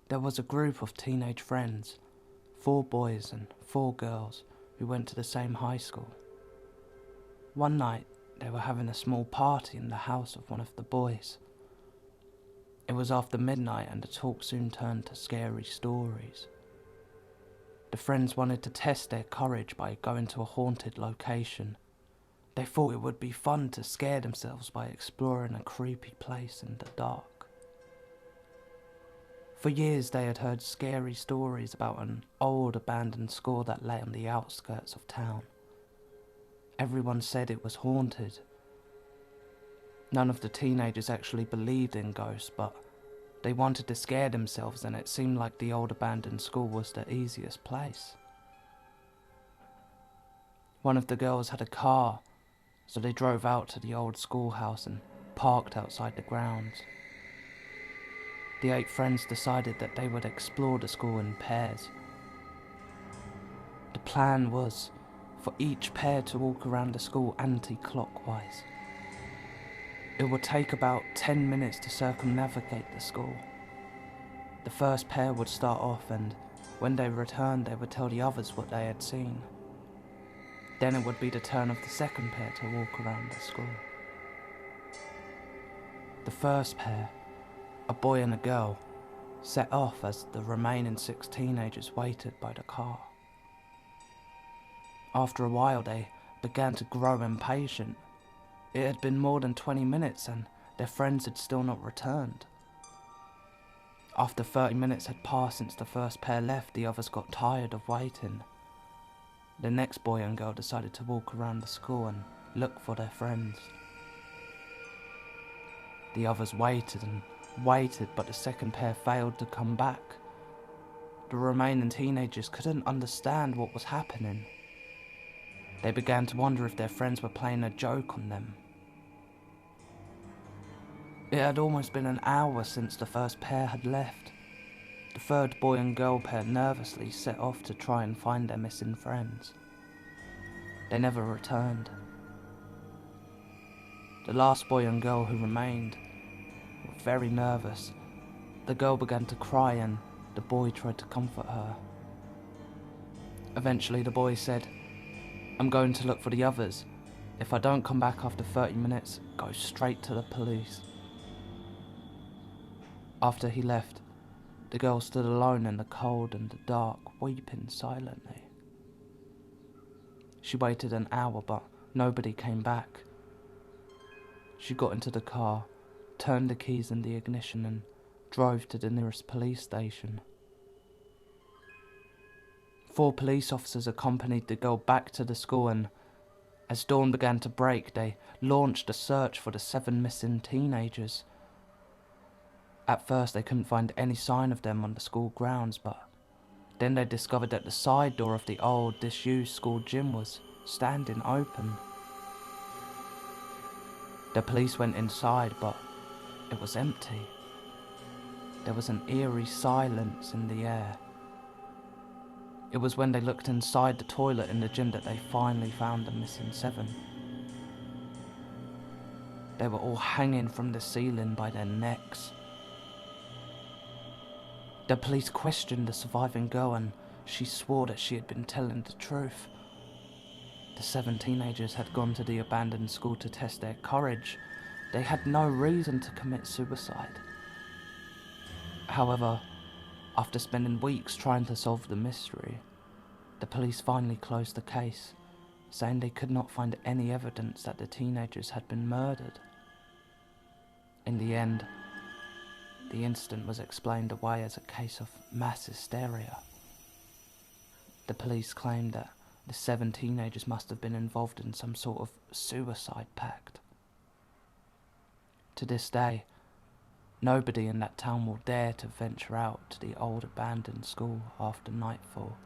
There was a group of teenage friends, 4 boys and 4 girls, who went to the same high school. One night, they were having a small party in the house of one of the boys. It was after midnight and the talk soon turned to scary stories. The friends wanted to test their courage by going to a haunted location. They thought it would be fun to scare themselves by exploring a creepy place in the dark. For years they had heard scary stories about an old abandoned school that lay on the outskirts of town. Everyone said it was haunted. None of the teenagers actually believed in ghosts, but they wanted to scare themselves, and it seemed like the old abandoned school was the easiest place. One of the girls had a car, so they drove out to the old schoolhouse and parked outside the grounds. The 8 friends decided that they would explore the school in pairs. The plan was for each pair to walk around the school anti-clockwise. It would take about 10 minutes to circumnavigate the school. The first pair would start off, and when they returned they would tell the others what they had seen. Then it would be the turn of the second pair to walk around the school. The first pair, a boy and a girl, set off as the remaining 6 teenagers waited by the car. After a while they began to grow impatient. It had been more than 20 minutes and their friends had still not returned. After 30 minutes had passed since the first pair left, the others got tired of waiting. The next boy and girl decided to walk around the school and look for their friends. The others waited and waited, but the second pair failed to come back. The remaining teenagers couldn't understand what was happening. They began to wonder if their friends were playing a joke on them. It had almost been an hour since the first pair had left. The third boy and girl pair nervously set off to try and find their missing friends. They never returned. The last boy and girl who remained were very nervous. The girl began to cry and the boy tried to comfort her. Eventually the boy said, "I'm going to look for the others. If I don't come back after 30 minutes, go straight to the police." After he left, the girl stood alone in the cold and the dark, weeping silently. She waited an hour, but nobody came back. She got into the car, turned the keys in the ignition and drove to the nearest police station. 4 police officers accompanied the girl back to the school, and as dawn began to break, they launched a search for the 7 missing teenagers. At first they couldn't find any sign of them on the school grounds, but then they discovered that the side door of the old, disused school gym was standing open. The police went inside, but it was empty. There was an eerie silence in the air. It was when they looked inside the toilet in the gym that they finally found the missing 7. They were all hanging from the ceiling by their necks. The police questioned the surviving girl and she swore that she had been telling the truth. The 7 teenagers had gone to the abandoned school to test their courage. They had no reason to commit suicide. However, after spending weeks trying to solve the mystery, the police finally closed the case, saying they could not find any evidence that the teenagers had been murdered. In the end, the incident was explained away as a case of mass hysteria. The police claimed that the 7 teenagers must have been involved in some sort of suicide pact. To this day, nobody in that town will dare to venture out to the old abandoned school after nightfall.